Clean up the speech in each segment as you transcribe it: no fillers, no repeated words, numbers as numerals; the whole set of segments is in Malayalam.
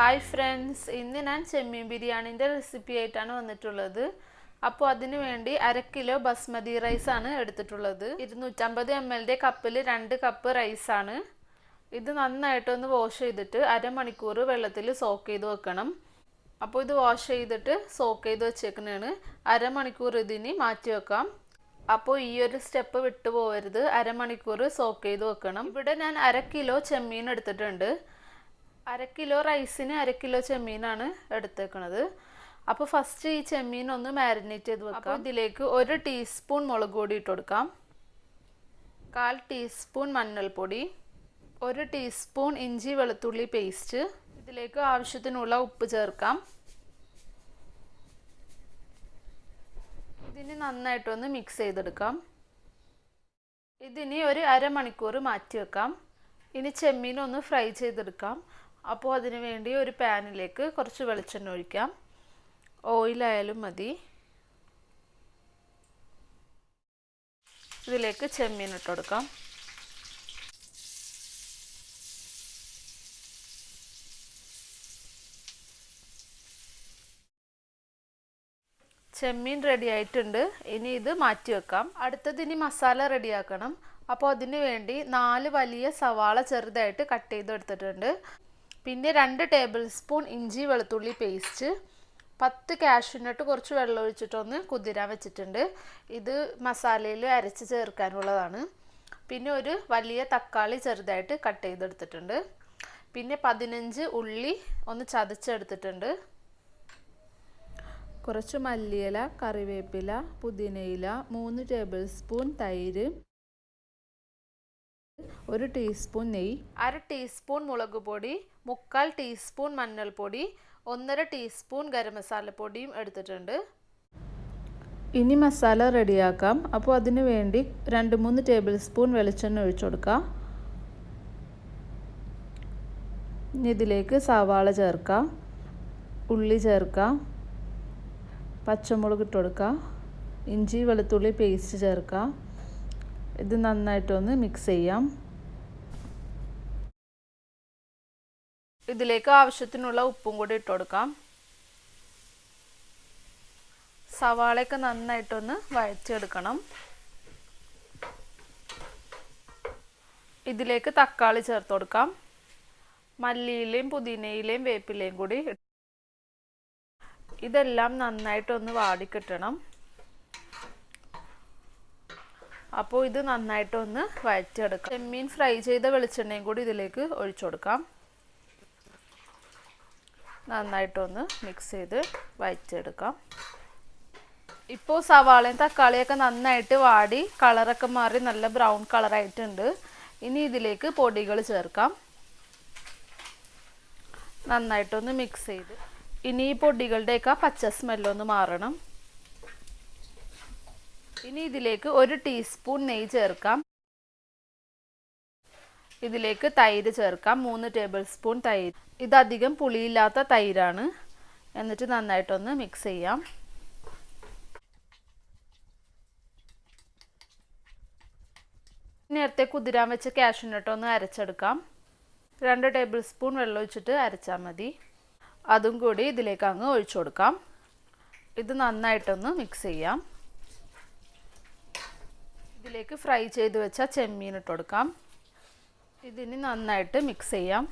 Hi friends, ഇന്ന് ഞാൻ ചെമ്മീൻ ബിരിയാണിന്റെ റെസിപ്പി ആയിട്ടാണ് വന്നിട്ടുള്ളത്. അപ്പോൾ അതിനു വേണ്ടി 1/2 കിലോ ബസ്മതി റൈസ് ആണ് എടുത്തിട്ടുള്ളത്. 250 ml ന്റെ കപ്പിൽ 2 കപ്പ് റൈസ് ആണ്. ഇത് നന്നായിട്ട് ഒന്ന് വാഷ് ചെയ്തിട്ട് അരമണിക്കൂർ വെള്ളത്തിൽ സോക്ക് ചെയ്തു വെക്കണം. അപ്പോൾ ഇത് വാഷ് ചെയ്തിട്ട് സോക്ക് ചെയ്തു വെച്ചേക്കുന്നതാണ്. അരമണിക്കൂർ ഇതിനെ മാറ്റി വെക്കാം. അപ്പോൾ ഈ ഒരു സ്റ്റെപ്പ് വിട്ടു പോകരുത്. അരമണിക്കൂർ സോക്ക് ചെയ്തു വെക്കണം. ഇവിടെ ഞാൻ 1/2 കിലോ ചെമ്മീൻ എടുത്തിട്ടുണ്ട്. 1/2 കിലോ റൈസിന് 1/2 കിലോ ചെമ്മീനാണ് എടുത്തേക്കുന്നത്. അപ്പോൾ ഫസ്റ്റ് ഈ ചെമ്മീൻ ഒന്ന് മാരിനേറ്റ് ചെയ്ത് വെക്കാം. അപ്പോൾ ഇതിലേക്ക് 1 ടീസ്പൂൺ മുളക് പൊടി ഇട്ട് കൊടുക്കാം, 1/4 ടീസ്പൂൺ മഞ്ഞൾപ്പൊടി, 1 ടീസ്പൂൺ ഇഞ്ചി വെളുത്തുള്ളി പേസ്റ്റ്, ഇതിലേക്ക് ആവശ്യത്തിനുള്ള ഉപ്പ് ചേർക്കാം. ഇതിന് നന്നായിട്ടൊന്ന് മിക്സ് ചെയ്തെടുക്കാം. ഇതിനി ഒരു അരമണിക്കൂർ മാറ്റി വെക്കാം. ഇനി ചെമ്മീൻ ഒന്ന് ഫ്രൈ ചെയ്തെടുക്കാം. അപ്പോൾ അതിനു വേണ്ടി ഒരു പാനിലേക്ക് കുറച്ച് വെളിച്ചെണ്ണ ഒഴിക്കാം. ഓയിലായാലും മതി. ഇതിലേക്ക് ചെമ്മീൻ ഇട്ട് കൊടുക്കാം. ചെമ്മീൻ റെഡി ആയിട്ടുണ്ട്. ഇനി ഇത് മാറ്റി വെക്കാം. അടുത്തതിനി മസാല റെഡിയാക്കണം. അപ്പോൾ അതിനു വേണ്ടി 4 വലിയ സവാള ചെറുതായിട്ട് കട്ട് ചെയ്തെടുത്തിട്ടുണ്ട്. പിന്നെ 2 ടേബിൾ സ്പൂൺ ഇഞ്ചി വെളുത്തുള്ളി പേസ്റ്റ്, 10 കാഷ്യൂ നട്ട് കുറച്ച് വെള്ളം ഒഴിച്ചിട്ടൊന്ന് കുതിരാൻ വെച്ചിട്ടുണ്ട്. ഇത് മസാലയിൽ അരച്ച് ചേർക്കാനുള്ളതാണ്. പിന്നെ ഒരു വലിയ തക്കാളി ചെറുതായിട്ട് കട്ട് ചെയ്തെടുത്തിട്ടുണ്ട്. പിന്നെ 15 ഉള്ളി ഒന്ന് ചതച്ചെടുത്തിട്ടുണ്ട്. കുറച്ച് മല്ലിയില, കറിവേപ്പില, പുതിനയില, 3 ടേബിൾ സ്പൂൺ തൈര്, 1 ടീസ്പൂൺ നെയ്യ്, 1/2 ടീസ്പൂൺ മുളക് പൊടി, 3/4 ടീസ്പൂൺ മഞ്ഞൾപ്പൊടി, 1/2 ടീസ്പൂൺ ഗരമസാല പൊടിയും എടുത്തിട്ടുണ്ട്. ഇനി മസാല റെഡിയാക്കാം. അപ്പോൾ അതിന് വേണ്ടി 2-3 ടേബിൾ സ്പൂൺ വെളിച്ചെണ്ണ ഒഴിച്ചു കൊടുക്കാം. ഇനി ഇതിലേക്ക് സവാള ചേർക്കാം, ഉള്ളി ചേർക്കാം, പച്ചമുളക് ഇട്ട് കൊടുക്കാം, ഇഞ്ചി വെളുത്തുള്ളി പേസ്റ്റ് ചേർക്കാം. ഇത് നന്നായിട്ടൊന്ന് മിക്സ് ചെയ്യാം. ഇതിലേക്ക് ആവശ്യത്തിനുള്ള ഉപ്പും കൂടി ഇട്ട് കൊടുക്കാം. സവാളയൊക്കെ നന്നായിട്ടൊന്ന് വഴറ്റിയെടുക്കണം. ഇതിലേക്ക് തക്കാളി ചേർത്ത് കൊടുക്കാം. മല്ലിയിലയും പുതിനയിലയും വേപ്പിലയും കൂടി ഇതെല്ലാം നന്നായിട്ടൊന്ന് വാടിക്കിട്ടണം. അപ്പോൾ ഇത് നന്നായിട്ടൊന്ന് വഴറ്റിയെടുക്കാം. ചെമ്മീൻ ഫ്രൈ ചെയ്ത വെളിച്ചെണ്ണയും കൂടി ഇതിലേക്ക് ഒഴിച്ചു കൊടുക്കാം. നന്നായിട്ടൊന്ന് മിക്സ് ചെയ്ത് വഴറ്റിയെടുക്കാം. ഇപ്പോൾ സവാളയും തക്കാളിയൊക്കെ നന്നായിട്ട് വാടി കളറൊക്കെ മാറി നല്ല ബ്രൗൺ കളറായിട്ടുണ്ട്. ഇനി ഇതിലേക്ക് പൊടികൾ ചേർക്കാം. നന്നായിട്ടൊന്ന് മിക്സ് ചെയ്ത് ഇനി ഈ പൊടികളുടെയൊക്കെ പച്ച സ്മെല്ലൊന്ന് മാറണം. ഇനി ഇതിലേക്ക് 1 ടീസ്പൂൺ നെയ്യ് ചേർക്കാം. ഇതിലേക്ക് തൈര് ചേർക്കാം, 3 ടേബിൾ സ്പൂൺ തൈര്. ഇതധികം പുളിയില്ലാത്ത തൈരാണ്. എന്നിട്ട് നന്നായിട്ടൊന്ന് മിക്സ് ചെയ്യാം. നേരത്തെ കുതിരാൻ വെച്ച കാഷ്യൂ നട്ട് ഒന്ന് അരച്ചെടുക്കാം. 2 ടേബിൾ സ്പൂൺ വെള്ളം ഒഴിച്ചിട്ട് അരച്ചാൽ മതി. അതും കൂടി ഇതിലേക്ക് അങ്ങ് ഒഴിച്ചു കൊടുക്കാം. ഇത് നന്നായിട്ടൊന്ന് മിക്സ് ചെയ്യാം. ഇതിലേക്ക് ഫ്രൈ ചെയ്ത് വെച്ച ചെമ്മീൻ ഇട്ട് കൊടുക്കാം. ഇതിന് നന്നായിട്ട് മിക്സ് ചെയ്യാം.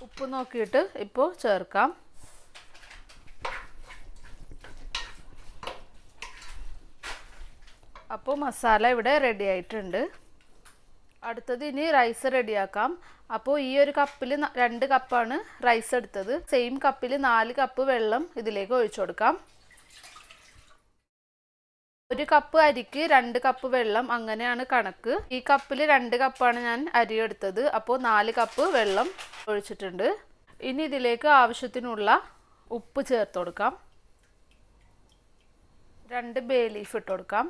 ഉപ്പ് നോക്കിയിട്ട് ഇപ്പോൾ ചേർക്കാം. അപ്പോൾ മസാല ഇവിടെ റെഡി ആയിട്ടുണ്ട്. അടുത്തത് ഇനി റൈസ് റെഡിയാക്കാം. അപ്പോൾ ഈ ഒരു കപ്പിൽ 2 കപ്പാണ് റൈസ് എടുത്തത്. സെയിം കപ്പിൽ 4 കപ്പ് വെള്ളം ഇതിലേക്ക് ഒഴിച്ചു കൊടുക്കാം. 1 കപ്പ് അരിക്ക് 2 കപ്പ് വെള്ളം, അങ്ങനെയാണ് കണക്ക്. ഈ കപ്പിൽ 2 കപ്പാണ് ഞാൻ അരി എടുത്തത്. അപ്പോൾ 4 കപ്പ് വെള്ളം ഒഴിച്ചിട്ടുണ്ട്. ഇനി ഇതിലേക്ക് ആവശ്യത്തിനുള്ള ഉപ്പ് ചേർത്ത് കൊടുക്കാം. 2 ബേ ലീഫ് ഇട്ട് കൊടുക്കാം.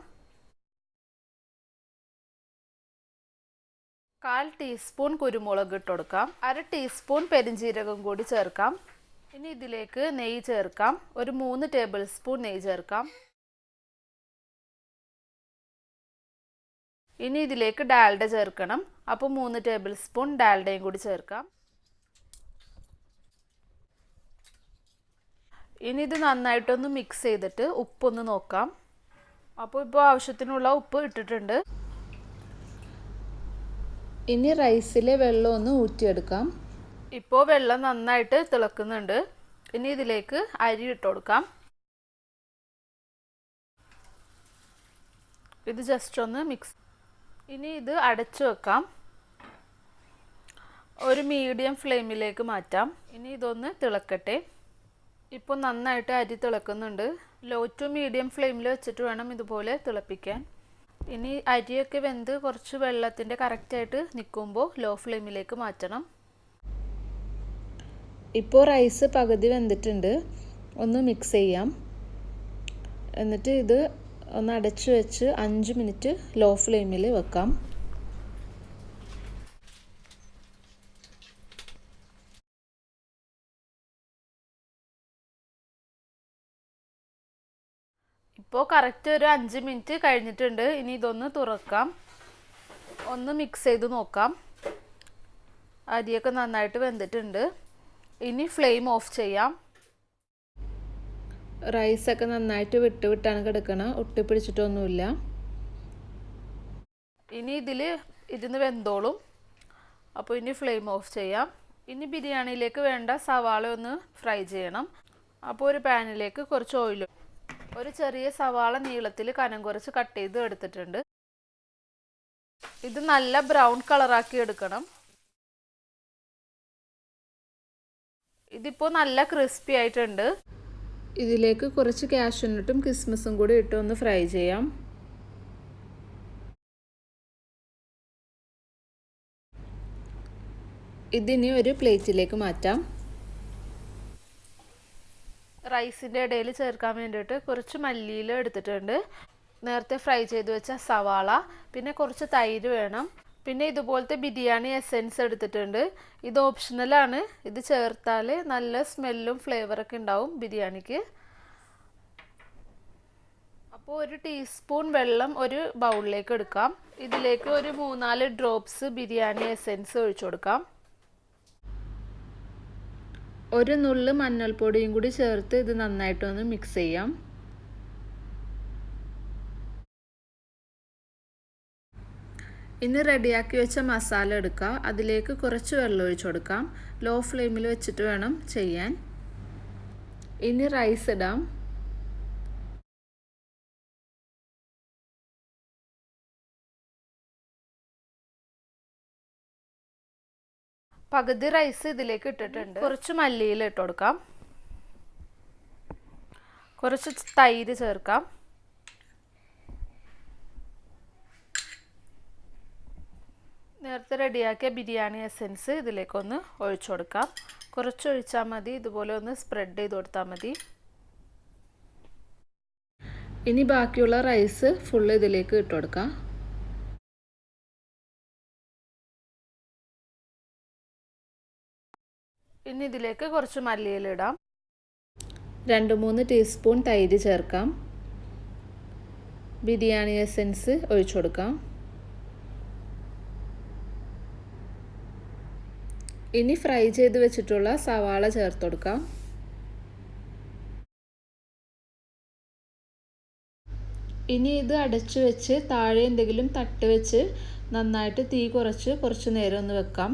1/4 ടീസ്പൂൺ കുരുമുളക് ഇട്ട് കൊടുക്കാം. 1/2 ടീസ്പൂൺ പെരിഞ്ജീരകം കൂടി ചേർക്കാം. ഇനി ഇതിലേക്ക് നെയ്യ് ചേർക്കാം. ഒരു 3 ടേബിൾ സ്പൂൺ നെയ്യ് ചേർക്കാം. ഇനി ഇതിലേക്ക് ഡാൽഡ ചേർക്കണം. അപ്പോൾ 3 ടേബിൾ സ്പൂൺ ഡാൽഡയും കൂടി ചേർക്കാം. ഇനി ഇത് നന്നായിട്ടൊന്ന് മിക്സ് ചെയ്തിട്ട് ഉപ്പൊന്ന് നോക്കാം. അപ്പോൾ ഇപ്പോൾ ആവശ്യത്തിനുള്ള ഉപ്പ് ഇട്ടിട്ടുണ്ട്. ഇനി റൈസിലെ വെള്ളം ഒന്ന് ഊറ്റിയെടുക്കാം. ഇപ്പോൾ വെള്ളം നന്നായിട്ട് തിളക്കുന്നുണ്ട്. ഇനി ഇതിലേക്ക് അരി ഇട്ട് കൊടുക്കാം. ഇത് ജസ്റ്റ് ഒന്ന് മിക്സ്. ഇനി ഇത് അടച്ചു വെക്കാം. ഒരു മീഡിയം ഫ്ലെയിമിലേക്ക് മാറ്റാം. ഇനി ഇതൊന്ന് തിളക്കട്ടെ. ഇപ്പോൾ നന്നായിട്ട് അരി തിളക്കുന്നുണ്ട്. ലോ ടു മീഡിയം ഫ്ലെയിമിൽ വെച്ചിട്ട് വേണം ഇതുപോലെ തിളപ്പിക്കാൻ. ഇനി അരിയൊക്കെ വെന്ത് കുറച്ച് വെള്ളത്തിൻ്റെ കറക്റ്റായിട്ട് നിൽക്കുമ്പോൾ ലോ ഫ്ലെയിമിലേക്ക് മാറ്റണം. ഇപ്പോൾ റൈസ് പകുതി വെന്തിട്ടുണ്ട്. ഒന്ന് മിക്സ് ചെയ്യാം. എന്നിട്ട് ഇത് ഒന്ന് അടച്ചു വെച്ച് 5 മിനിറ്റ് ലോ ഫ്ലെയിമിൽ വെക്കാം. ഇപ്പോൾ കറക്റ്റ് ഒരു 5 മിനിറ്റ് കഴിഞ്ഞിട്ടുണ്ട്. ഇനി ഇതൊന്ന് തുറക്കാം. ഒന്ന് മിക്സ് ചെയ്ത് നോക്കാം. അരിയൊക്കെ നന്നായിട്ട് വെന്തിട്ടുണ്ട്. ഇനി ഫ്ലെയിം ഓഫ് ചെയ്യാം. റൈസൊക്കെ നന്നായിട്ട് വിട്ടാണ് കിടക്കണം. ഒട്ടിപ്പിടിച്ചിട്ടൊന്നുമില്ല. ഇനി ഇതിൽ ഇരുന്ന് വെന്തോളും. അപ്പോൾ ഇനി ഫ്ലെയിം ഓഫ് ചെയ്യാം. ഇനി ബിരിയാണിയിലേക്ക് വേണ്ട സവാള ഒന്ന് ഫ്രൈ ചെയ്യണം. അപ്പോൾ ഒരു പാനിലേക്ക് കുറച്ച് ഓയിൽ, ഒരു ചെറിയ സവാള നീളത്തിൽ കനം കുറച്ച് കട്ട് ചെയ്ത് എടുത്തിട്ടുണ്ട്. ഇത് നല്ല ബ്രൗൺ കളറാക്കി എടുക്കണം. ഇതിപ്പോൾ നല്ല ക്രിസ്പി ആയിട്ടുണ്ട്. ഇതിലേക്ക് കുറച്ച് കാഷ്യൂനട്ടും കിസ്മിസും കൂടി ഇട്ട് ഒന്ന് ഫ്രൈ ചെയ്യാം. ഇതിനി ഒരു പ്ലേറ്റിലേക്ക് മാറ്റാം. റൈസിൻ്റെ ഇടയിൽ ചേർക്കാൻ വേണ്ടിയിട്ട് കുറച്ച് മല്ലിയില എടുത്തിട്ടുണ്ട്. നേരത്തെ ഫ്രൈ ചെയ്ത് വെച്ച സവാള, പിന്നെ കുറച്ച് തൈര് വേണം. പിന്നെ ഇതുപോലത്തെ ബിരിയാണി എസെൻസ് എടുത്തിട്ടുണ്ട്. ഇത് ഓപ്ഷണലാണ്. ഇത് ചേർത്താൽ നല്ല സ്മെല്ലും ഫ്ലേവറൊക്കെ ഉണ്ടാവും ബിരിയാണിക്ക്. അപ്പോൾ ഒരു ടീസ്പൂൺ വെള്ളം ഒരു ബൗളിലേക്ക് എടുക്കാം. ഇതിലേക്ക് ഒരു 3-4 ഡ്രോപ്സ് ബിരിയാണി എസെൻസ് ഒഴിച്ചു കൊടുക്കാം. ഒരു നുള്ള് മഞ്ഞൾപ്പൊടിയും കൂടി ചേർത്ത് ഇത് നന്നായിട്ടൊന്ന് മിക്സ് ചെയ്യാം. ഇനി റെഡിയാക്കി വെച്ച മസാല എടുക്കുക. അതിലേക്ക് കുറച്ച് വെള്ളം ഒഴിച്ചു കൊടുക്കാം. ലോ ഫ്ലെയിമിൽ വെച്ചിട്ട് വേണം ചെയ്യാൻ. ഇനി റൈസ് ഇടാം. പകുതി റൈസ് ഇതിലേക്ക് ഇട്ടിട്ടുണ്ട്. കുറച്ച് മല്ലിയില ഇട്ട് കൊടുക്കാം. കുറച്ച് തൈര് ചേർക്കാം. നേരത്തെ റെഡിയാക്കിയ ബിരിയാണി എസെൻസ് ഇതിലേക്കൊന്ന് ഒഴിച്ചു കൊടുക്കാം. കുറച്ച് ഒഴിച്ചാൽ മതി. ഇതുപോലെ ഒന്ന് സ്പ്രെഡ് ചെയ്ത് കൊടുത്താൽ മതി. ഇനി ബാക്കിയുള്ള റൈസ് ഫുള്ള് ഇതിലേക്ക് ഇട്ട് കൊടുക്കാം. ഇനി ഇതിലേക്ക് കുറച്ച് മല്ലിയില ഇടാം. 2-3 ടീസ്പൂൺ തൈര് ചേർക്കാം. ബിരിയാണി എസെൻസ് ഒഴിച്ചു കൊടുക്കാം. ഇനി ഫ്രൈ ചെയ്ത് വെച്ചിട്ടുള്ള സവാള ചേർത്ത് കൊടുക്കാം. ഇനി ഇത് അടച്ചു വെച്ച് താഴെ എന്തെങ്കിലും തട്ട് വെച്ച് നന്നായിട്ട് തീ കുറച്ച് കുറച്ച് നേരം ഒന്ന് വെക്കാം.